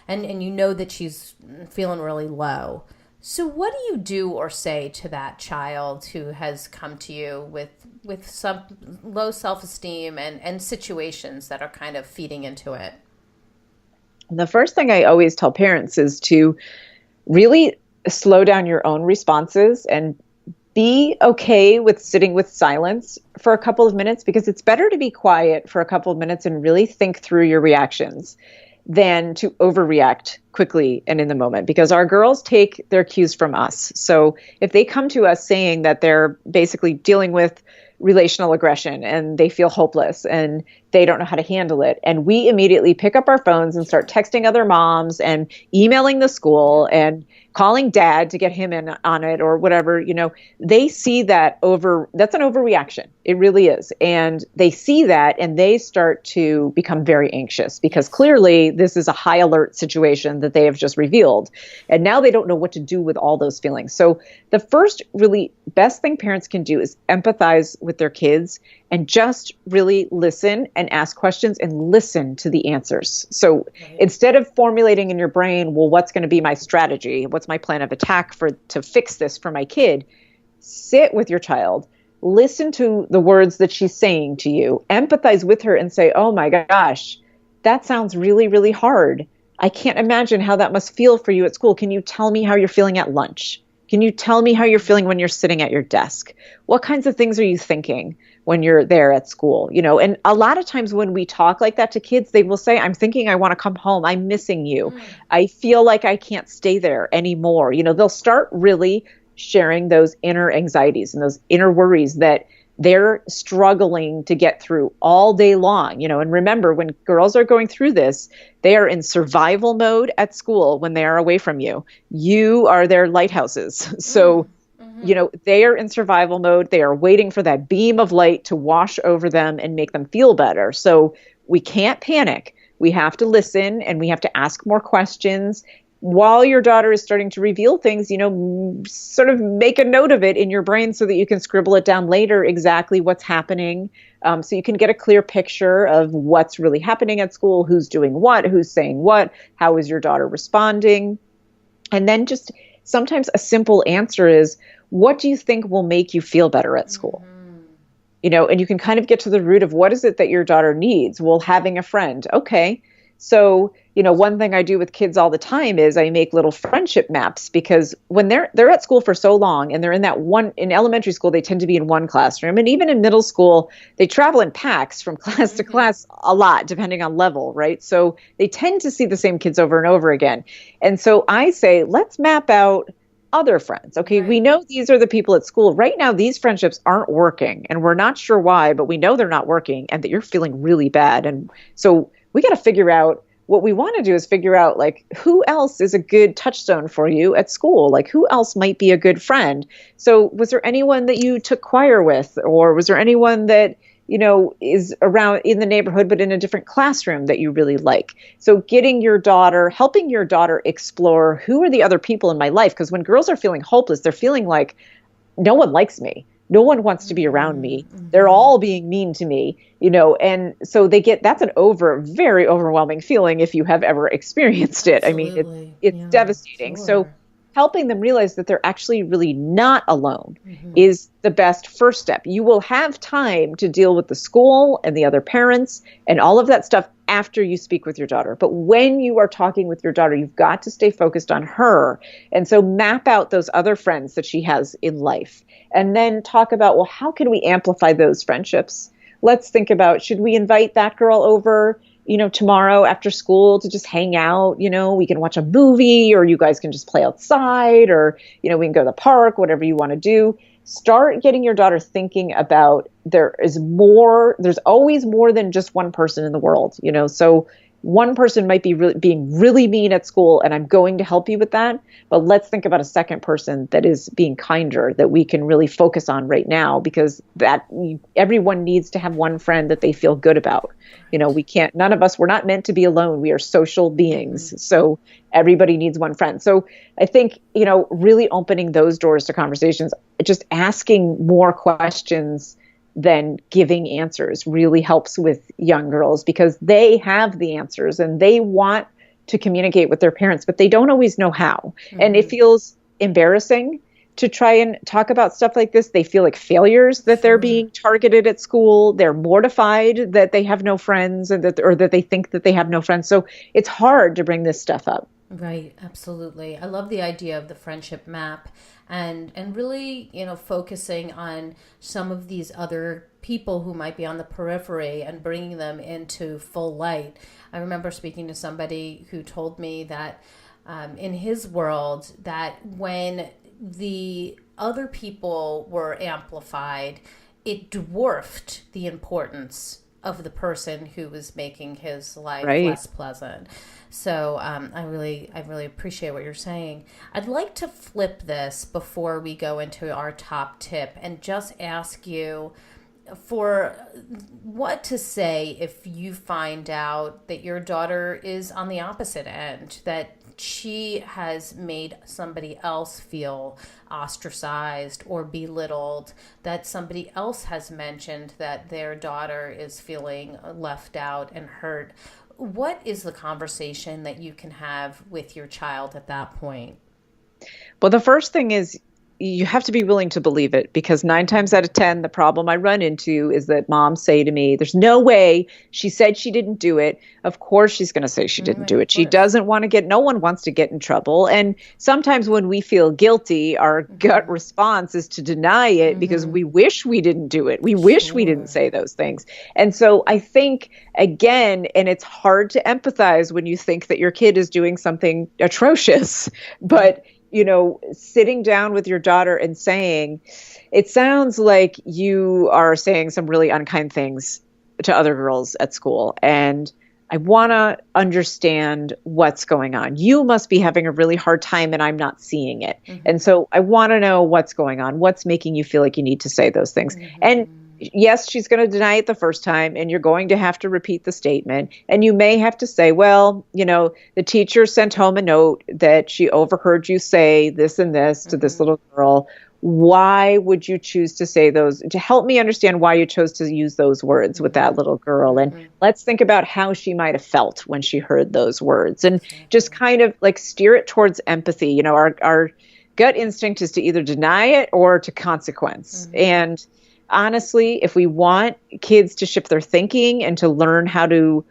and you know that she's feeling really low. So what do you do or say to that child who has come to you with some low self-esteem and situations that are kind of feeding into it? The first thing I always tell parents is to really slow down your own responses and be okay with sitting with silence for a couple of minutes, because it's better to be quiet for a couple of minutes and really think through your reactions than to overreact quickly and in the moment, because our girls take their cues from us. So if they come to us saying that they're basically dealing with relational aggression and they feel hopeless and they don't know how to handle it, and we immediately pick up our phones and start texting other moms and emailing the school and calling dad to get him in on it or whatever, they see that's an overreaction. It really is. And they see that and they start to become very anxious, because clearly this is a high alert situation that they have just revealed. And now they don't know what to do with all those feelings. So the first really best thing parents can do is empathize with their kids and just really listen and ask questions and listen to the answers. So instead of formulating in your brain, well, what's going to be my strategy? What's my plan of attack to fix this for my kid? Sit with your child, listen to the words that she's saying to you, empathize with her and say, oh my gosh, that sounds really, really hard. I can't imagine how that must feel for you at school. Can you tell me how you're feeling at lunch? Can you tell me how you're feeling when you're sitting at your desk? What kinds of things are you thinking when you're there at school? And a lot of times when we talk like that to kids, they will say, I'm thinking I want to come home. I'm missing you. I feel like I can't stay there anymore. They'll start really sharing those inner anxieties and those inner worries that they're struggling to get through all day long. And remember, when girls are going through this, they are in survival mode at school when they are away from you. You are their lighthouses. So, they are in survival mode. They are waiting for that beam of light to wash over them and make them feel better. So we can't panic. We have to listen and we have to ask more questions. While your daughter is starting to reveal things, sort of make a note of it in your brain so that you can scribble it down later exactly what's happening. So you can get a clear picture of what's really happening at school, who's doing what, who's saying what, how is your daughter responding? And then just sometimes a simple answer is, what do you think will make you feel better at school? And you can kind of get to the root of what is it that your daughter needs? Well, having a friend. Okay. So, one thing I do with kids all the time is I make little friendship maps, because when they're at school for so long and they're in elementary school, they tend to be in one classroom. And even in middle school, they travel in packs from class to class a lot, depending on level, right? So they tend to see the same kids over and over again. And so I say, let's map out other friends. Okay, we know these are the people at school. Right now, these friendships aren't working and we're not sure why, but we know they're not working and that you're feeling really bad. And so we got to figure out, what we want to do is figure out, like, who else is a good touchstone for you at school? Like, who else might be a good friend? So was there anyone that you took choir with, or was there anyone that, is around in the neighborhood, but in a different classroom that you really like? So helping your daughter explore, who are the other people in my life? Because when girls are feeling hopeless, they're feeling like no one likes me. No one wants to be around me. They're all being mean to me, and so that's very overwhelming feeling if you have ever experienced it. Absolutely. I mean, it's devastating. Sure. So helping them realize that they're actually really not alone is the best first step. You will have time to deal with the school and the other parents and all of that stuff after you speak with your daughter. But when you are talking with your daughter, you've got to stay focused on her. And so map out those other friends that she has in life. And then talk about, well, how can we amplify those friendships? Let's think about, should we invite that girl over, tomorrow after school to just hang out? We can watch a movie, or you guys can just play outside, or, we can go to the park, whatever you want to do. Start getting your daughter thinking about there's always more than just one person in the world, so one person might be being really mean at school, and I'm going to help you with that. But let's think about a second person that is being kinder, that we can really focus on right now, because everyone needs to have one friend that they feel good about. None of us, we're not meant to be alone. We are social beings. So everybody needs one friend. So I think, really opening those doors to conversations, just asking more questions than giving answers really helps with young girls, because they have the answers and they want to communicate with their parents, but they don't always know how. And it feels embarrassing to try and talk about stuff like this. They feel like failures that they're being targeted at school. They're mortified that they have no friends, and or that they think that they have no friends. So it's hard to bring this stuff up. Right, absolutely. I love the idea of the friendship map, and really, focusing on some of these other people who might be on the periphery and bringing them into full light. I remember speaking to somebody who told me that in his world, that when the other people were amplified, it dwarfed the importance of the person who was making his life less pleasant. So I really appreciate what you're saying. I'd like to flip this before we go into our top tip and just ask you for what to say if you find out that your daughter is on the opposite end, that she has made somebody else feel ostracized or belittled, that somebody else has mentioned that their daughter is feeling left out and hurt. What is the conversation that you can have with your child at that point? Well, the first thing is you have to be willing to believe it, because 9 times out of 10, the problem I run into is that moms say to me, there's no way, she said she didn't do it. Of course she's going to say she didn't do it. She doesn't want to no one wants to get in trouble. And sometimes when we feel guilty, our gut response is to deny it because we wish we didn't do it. We wish we didn't say those things. And so I think, again, and it's hard to empathize when you think that your kid is doing something atrocious, but sitting down with your daughter and saying, it sounds like you are saying some really unkind things to other girls at school, and I want to understand what's going on. You must be having a really hard time and I'm not seeing it. And so I want to know what's going on. What's making you feel like you need to say those things? And yes, she's going to deny it the first time, and you're going to have to repeat the statement. And you may have to say, well, the teacher sent home a note that she overheard you say this and this to this little girl. Why would you choose to say those? To help me understand why you chose to use those words with that little girl. And let's think about how she might have felt when she heard those words, and just kind of like steer it towards empathy. Our gut instinct is to either deny it or to consequence. And honestly, if we want kids to shift their thinking and to learn how to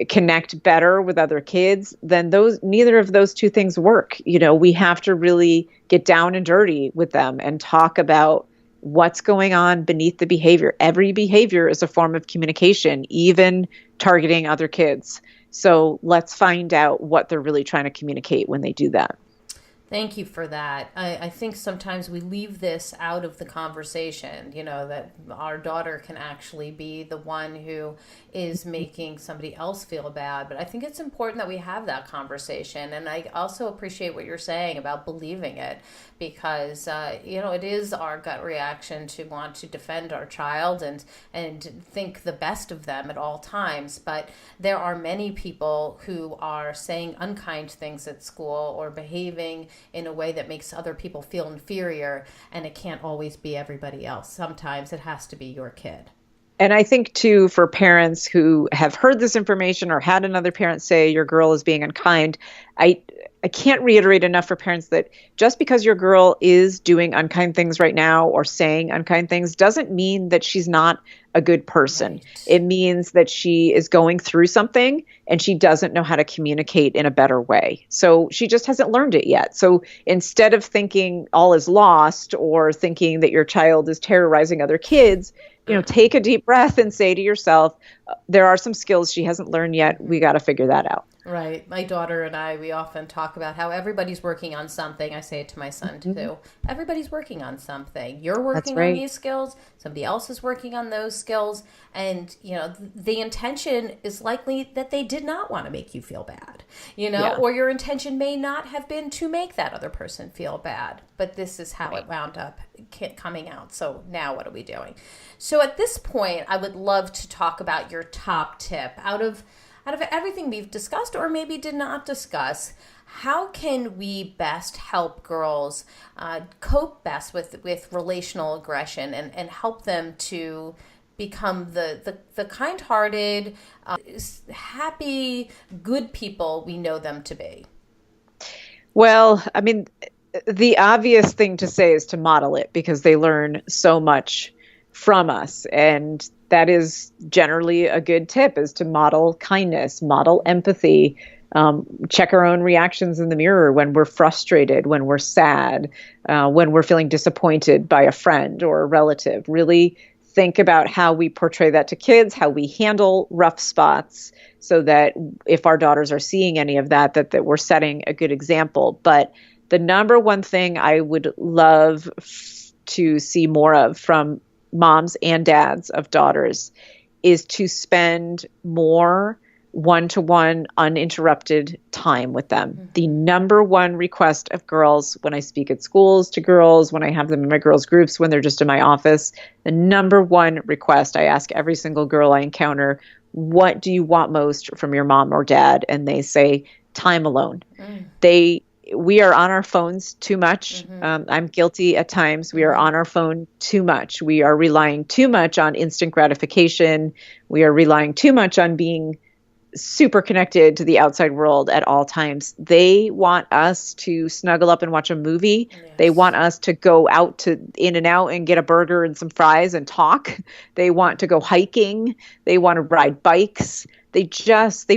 connect better with other kids, then neither of those two things work. We have to really get down and dirty with them and talk about what's going on beneath the behavior. Every behavior is a form of communication, even targeting other kids. So let's find out what they're really trying to communicate when they do that. Thank you for that. I think sometimes we leave this out of the conversation, that our daughter can actually be the one who is making somebody else feel bad. But I think it's important that we have that conversation. And I also appreciate what you're saying about believing it, because, it is our gut reaction to want to defend our child and think the best of them at all times. But there are many people who are saying unkind things at school or behaving in a way that makes other people feel inferior, and it can't always be everybody else. Sometimes it has to be your kid. And I think, too, for parents who have heard this information or had another parent say your girl is being unkind, I can't reiterate enough for parents that just because your girl is doing unkind things right now or saying unkind things doesn't mean that she's not a good person. Right. It means that she is going through something and she doesn't know how to communicate in a better way. So she just hasn't learned it yet. So instead of thinking all is lost or thinking that your child is terrorizing other kids, take a deep breath and say to yourself, there are some skills she hasn't learned yet. We got to figure that out. Right. My daughter and I, we often talk about how everybody's working on something. I say it to my son, too. Everybody's working on something. You're working on these skills. Somebody else is working on those skills. And, the intention is likely that they did not want to make you feel bad, or your intention may not have been to make that other person feel bad. But this is how it wound up coming out. So now what are we doing? So at this point, I would love to talk about your top tip. Out of out of everything we've discussed or maybe did not discuss, how can we best help girls cope best with relational aggression and help them to become the kind-hearted, happy, good people we know them to be? Well, I mean, the obvious thing to say is to model it, because they learn so much from us. And that is generally a good tip, is to model kindness, model empathy, check our own reactions in the mirror when we're frustrated, when we're sad, when we're feeling disappointed by a friend or a relative. Really think about how we portray that to kids, how we handle rough spots, so that if our daughters are seeing any of that, that we're setting a good example. But the number one thing I would love to see more of from moms and dads of daughters is to spend more one-to-one uninterrupted time with them. Mm-hmm. The number one request of girls when I speak at schools to girls, when I have them in my girls groups, when they're just in my office, the number one request I ask every single girl I encounter, what do you want most from your mom or dad? And they say, time alone. We are on our phones too much. Mm-hmm. I'm guilty at times. We are on our phone too much. We are relying too much on instant gratification. We are relying too much on being super connected to the outside world at all times. They want us to snuggle up and watch a movie. Yes. They want us to go out to In-N-Out and get a burger and some fries and talk. They want to go hiking. They want to ride bikes. They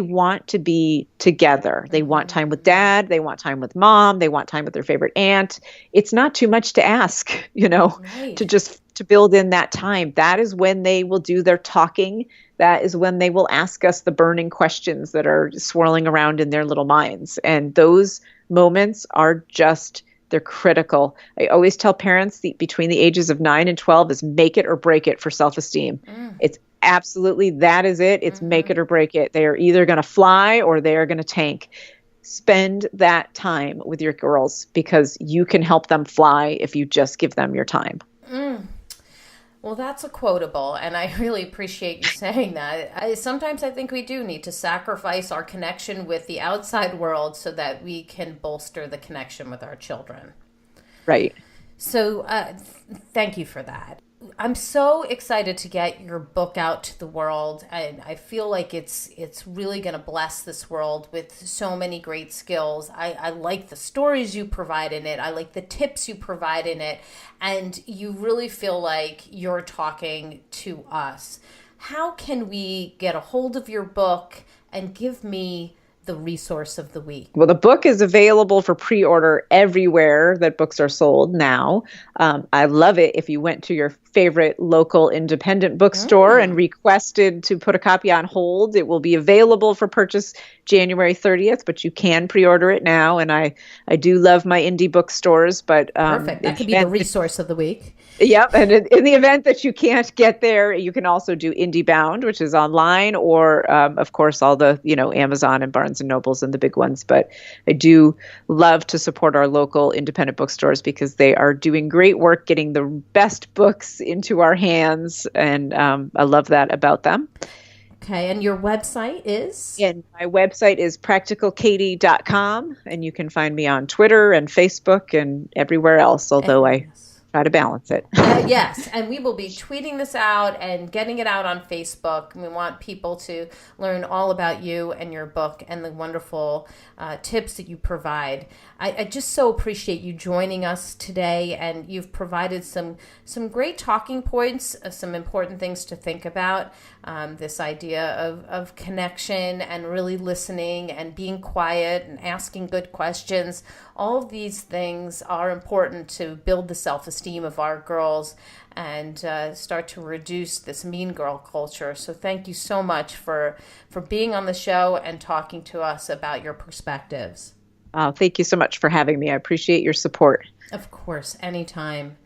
want to be together. They want time with dad. They want time with mom. They want time with their favorite aunt. It's not too much to ask, right. to build in that time. That is when they will do their talking. That is when they will ask us the burning questions that are swirling around in their little minds. And those moments are they're critical. I always tell parents between the ages of 9 and 12 is make it or break it for self-esteem. It's absolutely, that is it. It's make it or break it. They are either going to fly or they are going to tank. Spend that time with your girls, because you can help them fly if you just give them your time. Well, that's a quotable, and I really appreciate you saying that. Sometimes I think we do need to sacrifice our connection with the outside world so that we can bolster the connection with our children. Right. So thank you for that. I'm so excited to get your book out to the world, and I feel like it's really going to bless this world with so many great skills. I like the stories you provide in it. I like the tips you provide in it, and you really feel like you're talking to us. How can we get a hold of your book and give me the resource of the week? Well, the book is available for pre-order everywhere that books are sold now. I love it if you went to your favorite local independent bookstore and requested to put a copy on hold. It will be available for purchase January 30th, but you can pre-order it now. And I do love my indie bookstores, but perfect. That could be the resource of the week. Yep. And in the event that you can't get there, you can also do IndieBound, which is online, or of course all the Amazon and Barnes and Nobles and the big ones. But I do love to support our local independent bookstores, because they are doing great work getting the best books into our hands, and I love that about them. Okay, and your website is? And my website is practicalkatie.com, and you can find me on Twitter and Facebook and everywhere else, although I try to balance it. Yes, and we will be tweeting this out and getting it out on Facebook. We want people to learn all about you and your book and the wonderful tips that you provide. I just so appreciate you joining us today, and you've provided some great talking points, some important things to think about, this idea of connection and really listening and being quiet and asking good questions. All of these things are important to build the self-esteem of our girls and start to reduce this mean girl culture. So thank you so much for being on the show and talking to us about your perspectives. Thank you so much for having me. I appreciate your support. Of course, anytime.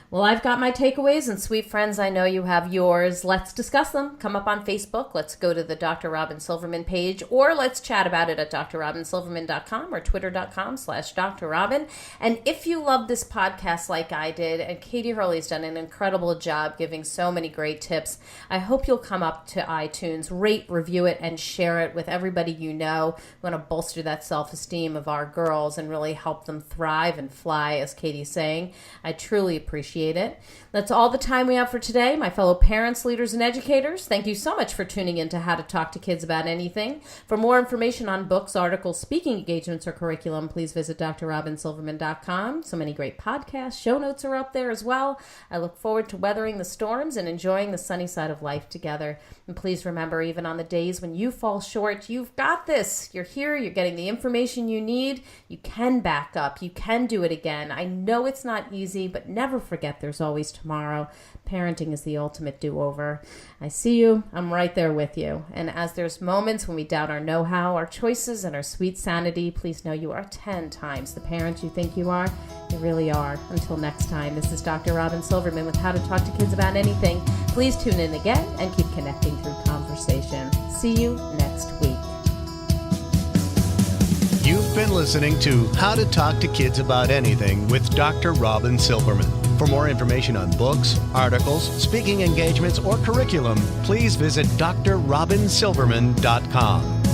Well, I've got my takeaways, and sweet friends, I know you have yours. Let's discuss them. Come up on Facebook. Let's go to the Dr. Robyn Silverman page, or let's chat about it at drrobynsilverman.com or twitter.com/Dr. Robyn. And if you love this podcast like I did, and Katie Hurley's done an incredible job giving so many great tips, I hope you'll come up to iTunes, rate, review it, and share it with everybody you know. We want to bolster that self-esteem of our girls and really help them thrive and fly, as Katie's saying. I truly appreciate it. That's all the time we have for today. My fellow parents, leaders, and educators, thank you so much for tuning in to How to Talk to Kids About Anything. For more information on books, articles, speaking engagements, or curriculum, please visit drrobynsilverman.com. So many great podcasts, show notes are up there as well. I look forward to weathering the storms and enjoying the sunny side of life together. And please remember, even on the days when you fall short, you've got this. You're here. You're getting the information you need. You can back up. You can do it again. I know it's not easy, but never forget there's always tomorrow. Parenting is the ultimate do-over. I see you. I'm right there with you. And as there's moments when we doubt our know-how, our choices, and our sweet sanity, please know you are 10 times the parent you think you are. You really are. Until next time, this is Dr. Robyn Silverman with How to Talk to Kids About Anything. Please tune in again and keep connecting through conversation. See you next week. You've been listening to How to Talk to Kids About Anything with Dr. Robyn Silverman. For more information on books, articles, speaking engagements, or curriculum, please visit drrobynsilverman.com.